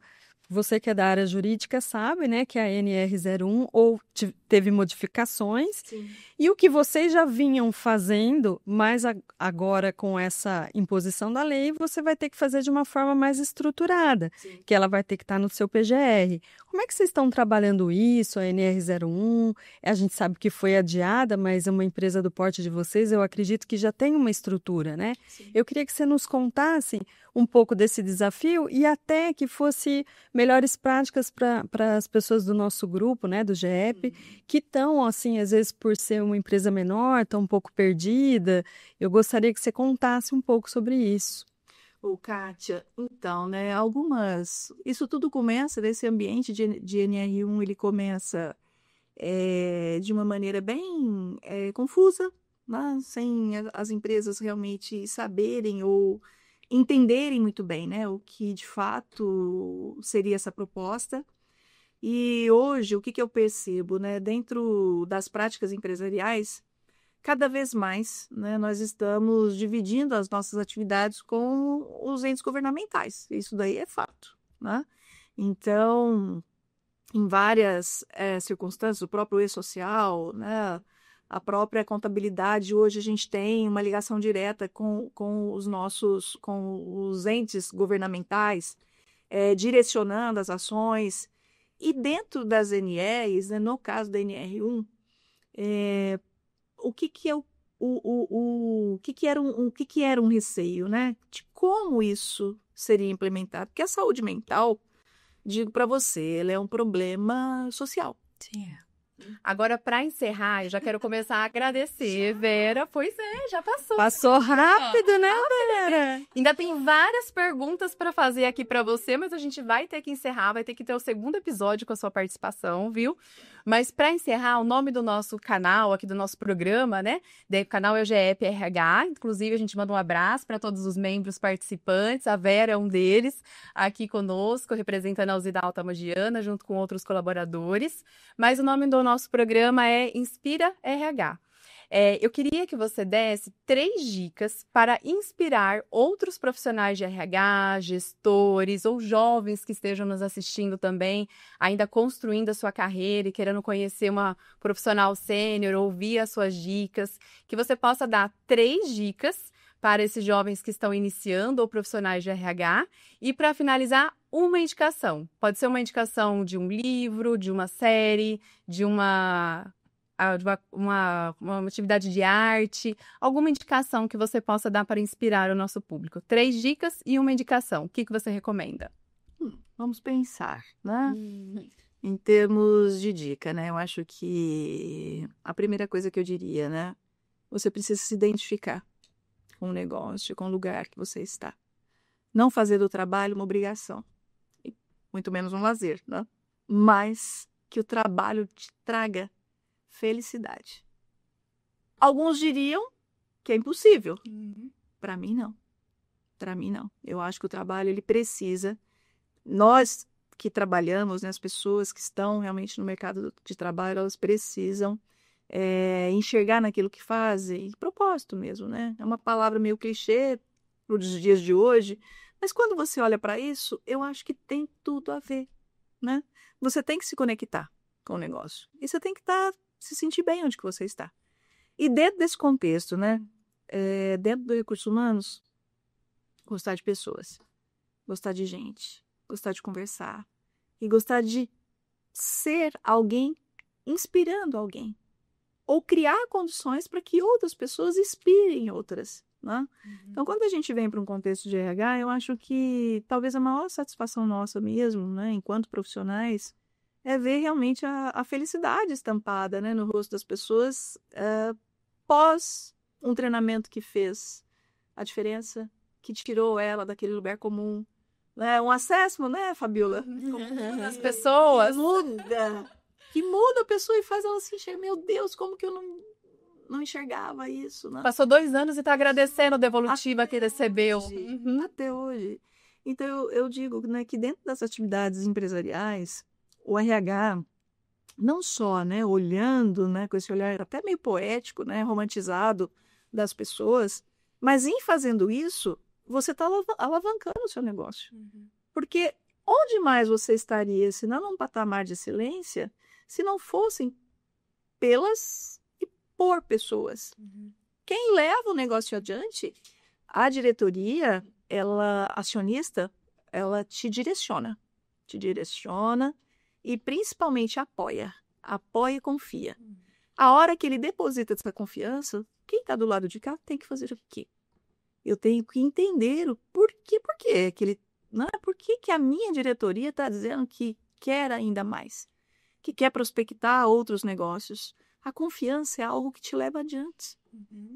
Você que é da área jurídica sabe, né, que a NR01 teve modificações. Sim. E o que vocês já vinham fazendo, mas agora com essa imposição da lei, você vai ter que fazer de uma forma mais estruturada, Sim. que ela vai ter que estar no seu PGR. Como é que vocês estão trabalhando isso, a NR01? A gente sabe que foi adiada, mas é uma empresa do porte de vocês, eu acredito que já tem uma estrutura, né? Sim. Eu queria que você nos contasse um pouco desse desafio e até que fosse melhores práticas para as pessoas do nosso grupo, né, do GEP, que estão, assim, às vezes por ser uma empresa menor, estão um pouco perdida. Eu gostaria que você contasse um pouco sobre isso. Kátia, então, né, isso tudo começa, nesse ambiente de NR1, ele começa de uma maneira bem confusa, né, sem as empresas realmente saberem ou entenderem muito bem, né, o que de fato seria essa proposta. E hoje, o que eu percebo, né, dentro das práticas empresariais, cada vez mais, né, nós estamos dividindo as nossas atividades com os entes governamentais. Isso daí é fato, né? Então, em várias circunstâncias, o próprio e-social, né, a própria contabilidade, hoje a gente tem uma ligação direta com os entes governamentais, direcionando as ações. E dentro das NRs, né, no caso da NR1, o que que era um receio, né? De como isso seria implementado? Porque a saúde mental, digo para você, ela é um problema social. Sim. Agora, para encerrar, eu já quero começar a agradecer, Vera. Pois é, já passou. Passou rápido, né, Vera? Ainda tem várias perguntas para fazer aqui para você, mas a gente vai ter que encerrar, vai ter que ter o segundo episódio com a sua participação, viu? Mas para encerrar, o nome do nosso canal, aqui do nosso programa, né? O canal é o GEP RH. Inclusive, a gente manda um abraço para todos os membros participantes. A Vera é um deles, aqui conosco, representando a Usina Altamogiana, junto com outros colaboradores. Mas o nome do nosso programa é Inspira RH. Eu queria que você desse 3 dicas para inspirar outros profissionais de RH, gestores ou jovens que estejam nos assistindo também, ainda construindo a sua carreira e querendo conhecer uma profissional sênior, ouvir as suas dicas, que você possa dar 3 dicas para esses jovens que estão iniciando ou profissionais de RH. E para finalizar, uma indicação. Pode ser uma indicação de um livro, de uma série, de uma atividade de arte, alguma indicação que você possa dar para inspirar o nosso público. 3 dicas e uma indicação. O que você recomenda? Vamos pensar, né? Em termos de dica, né? Eu acho que a primeira coisa que eu diria, né? Você precisa se identificar com o negócio, com o lugar que você está. Não fazer do trabalho uma obrigação, muito menos um lazer, né? Mas que o trabalho te traga felicidade. Alguns diriam que é impossível. Para mim, não. Para mim, não. Eu acho que o trabalho, ele precisa. Nós que trabalhamos, né, as pessoas que estão realmente no mercado de trabalho, elas precisam enxergar naquilo que fazem, propósito mesmo, né? É uma palavra meio clichê para os dias de hoje, mas quando você olha para isso, eu acho que tem tudo a ver, né? Você tem que se conectar com o negócio. E você tem que se sentir bem onde que você está. E dentro desse contexto, né? Dentro do recursos humanos, gostar de pessoas, gostar de gente, gostar de conversar e gostar de ser alguém inspirando alguém. ou criar condições para que outras pessoas inspirem outras, né? Então, quando a gente vem para um contexto de RH, eu acho que talvez a maior satisfação nossa mesmo, né, enquanto profissionais, é ver realmente a felicidade estampada, né, no rosto das pessoas pós um treinamento que fez a diferença, que tirou ela daquele lugar comum, né? Um assessment, né, Fabiola? As pessoas. Que muda a pessoa e faz ela se enxergar. Meu Deus, como que eu não enxergava isso, né? Passou 2 anos e tá agradecendo a devolutiva que recebeu. Até hoje. Então, eu digo, né, que dentro das atividades empresariais, o RH, não só, né, olhando, né, com esse olhar até meio poético, né, romantizado das pessoas, mas em fazendo isso, você está alavancando o seu negócio. Porque onde mais você estaria, se não num patamar de excelência, se não fossem pelas e por pessoas? Quem leva o negócio adiante, a diretoria, ela, acionista, ela te direciona e principalmente apoia e confia. A hora que ele deposita essa confiança, quem está do lado de cá tem que fazer o quê? Eu tenho que entender o porquê que ele, não é? Por que a minha diretoria está dizendo que quer ainda mais, que quer prospectar outros negócios. A confiança é algo que te leva adiante.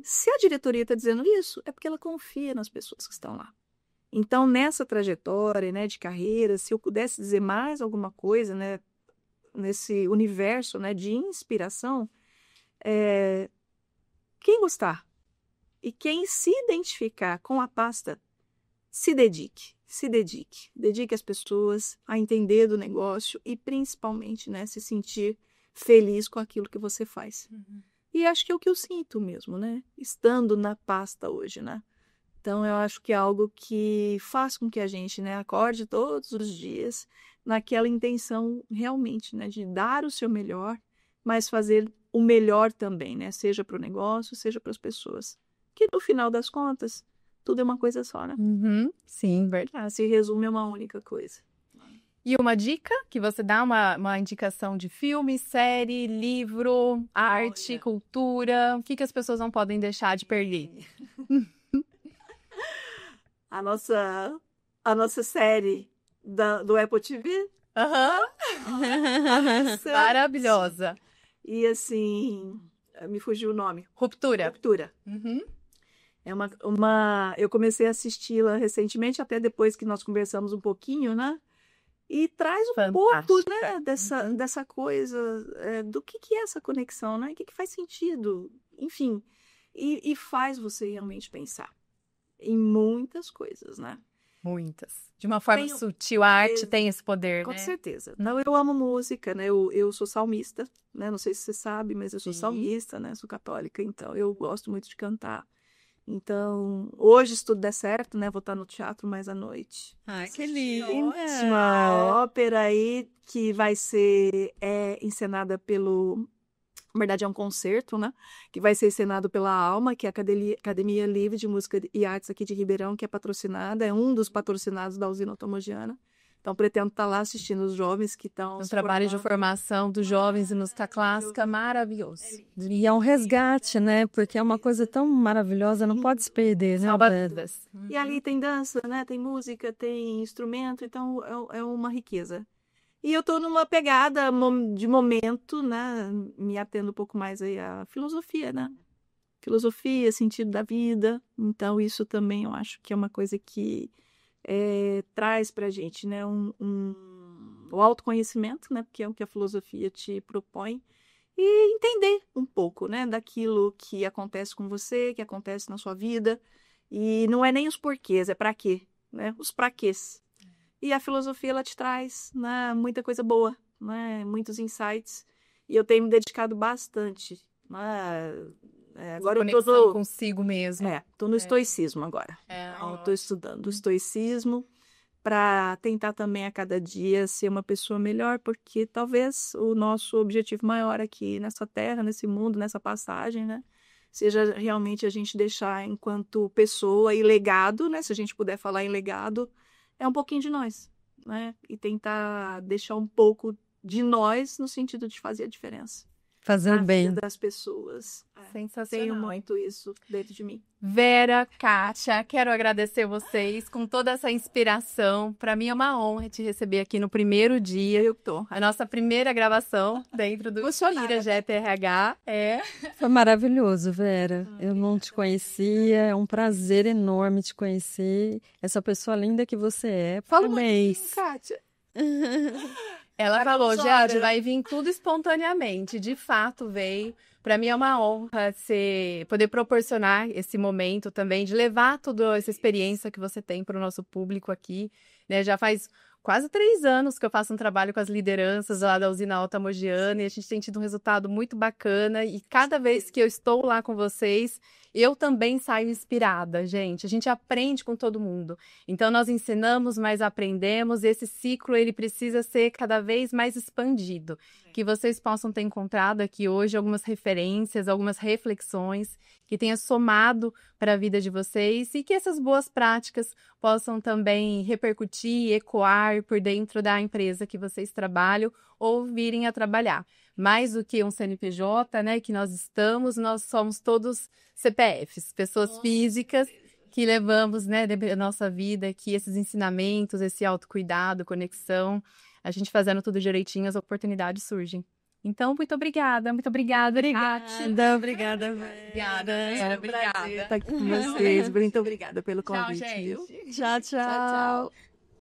Se a diretoria está dizendo isso, é porque ela confia nas pessoas que estão lá. Então, nessa trajetória, né, de carreira, se eu pudesse dizer mais alguma coisa, né, nesse universo, né, de inspiração, quem gostar e quem se identificar com a pasta, se dedique. Dedique as pessoas a entender do negócio e, principalmente, né, se sentir feliz com aquilo que você faz. E acho que é o que eu sinto mesmo, né? Estando na pasta hoje, né? Então, eu acho que é algo que faz com que a gente, né, acorde todos os dias naquela intenção realmente, né, de dar o seu melhor, mas fazer o melhor também, né? Seja para o negócio, seja para as pessoas. Que no final das contas, tudo é uma coisa só, né? Sim, verdade. Se resume a uma única coisa. E uma dica que você dá, uma indicação de filme, série, livro, arte, cultura, o que as pessoas não podem deixar de perder? A nossa série do Apple TV. Maravilhosa. E assim, me fugiu o nome. Ruptura. É eu comecei a assisti-la recentemente, até depois que nós conversamos um pouquinho, né? E traz um pouco, né, dessa coisa, do que é essa conexão, né? O que faz sentido, enfim. E faz você realmente pensar em muitas coisas, né? Muitas. De uma forma sutil, a arte tem esse poder, com né? certeza. Não, eu amo música, né? Eu sou salmista, né? Não sei se você sabe, mas eu sou salmista, né? Sou católica, então eu gosto muito de cantar. Então, hoje, se tudo der certo, né? Vou estar no teatro mais à noite. Ai, que lindo! Uma ópera aí que vai ser encenada na verdade, é um concerto, né? Que vai ser encenado pela Alma, que é a Academia Livre de Música e Artes aqui de Ribeirão, que é patrocinada, é um dos patrocinados da usina automogiana. Então, pretendo estar lá assistindo os jovens que estão... Um trabalho de formação dos jovens em música clássica maravilhoso. E é um resgate, né? Porque é uma coisa tão maravilhosa, não pode se perder, né? Salva vidas. E ali tem dança, né? Tem música, tem instrumento, então é uma riqueza. E eu estou numa pegada de momento, né? Me atendo um pouco mais aí à filosofia, né? Filosofia, sentido da vida. Então, isso também eu acho que é uma coisa que traz para a gente, né? O autoconhecimento, né? Porque é o que a filosofia te propõe. E entender um pouco, né? Daquilo que acontece com você, que acontece na sua vida. E não é nem os porquês, é para quê, né? Os pra quês. E a filosofia, ela te traz, né, muita coisa boa, né, muitos insights. E eu tenho me dedicado bastante. Né, agora eu tô consigo mesmo. Estou no estoicismo agora. Estou estudando o estoicismo para tentar também a cada dia ser uma pessoa melhor, porque talvez o nosso objetivo maior aqui nessa terra, nesse mundo, nessa passagem, né, seja realmente a gente deixar enquanto pessoa e legado, né, se a gente puder falar em legado, é um pouquinho de nós, né? E tentar deixar um pouco de nós no sentido de fazer a diferença. Fazer a o bem. vida das pessoas. Tenho Sensacional. muito isso dentro de mim. Vera, Kátia, quero agradecer vocês com toda essa inspiração. Para mim é uma honra te receber aqui no primeiro dia. Eu tô. A nossa primeira gravação dentro do Inspira GPRH. Foi maravilhoso, Vera. Eu não te conhecia, é um prazer enorme te conhecer. Essa pessoa linda que você é. Parabéns. Kátia. Ela falou, Agora. Jade, vai vir tudo espontaneamente. De fato, veio. Para mim é uma honra poder proporcionar esse momento também, de levar toda essa experiência que você tem para o nosso público aqui. Né? Já faz quase 3 anos que eu faço um trabalho com as lideranças lá da usina Alta Mogiana e a gente tem tido um resultado muito bacana. E cada vez que eu estou lá com vocês, eu também saio inspirada, gente. A gente aprende com todo mundo. Então, nós ensinamos, mas aprendemos. Esse ciclo, ele precisa ser cada vez mais expandido. Que vocês possam ter encontrado aqui hoje algumas referências, algumas reflexões que tenha somado para a vida de vocês e que essas boas práticas possam também repercutir, ecoar por dentro da empresa que vocês trabalham ou virem a trabalhar. Mais do que um CNPJ, né, que nós somos todos CPFs, pessoas físicas que levamos, né, da nossa vida aqui esses ensinamentos, esse autocuidado, conexão. A gente fazendo tudo direitinho, as oportunidades surgem. Então, muito obrigada, Obrigada, Vera. Obrigada. Prazer estar aqui com vocês. Muito obrigada pelo convite. Tchau, gente. Viu? Tchau, tchau.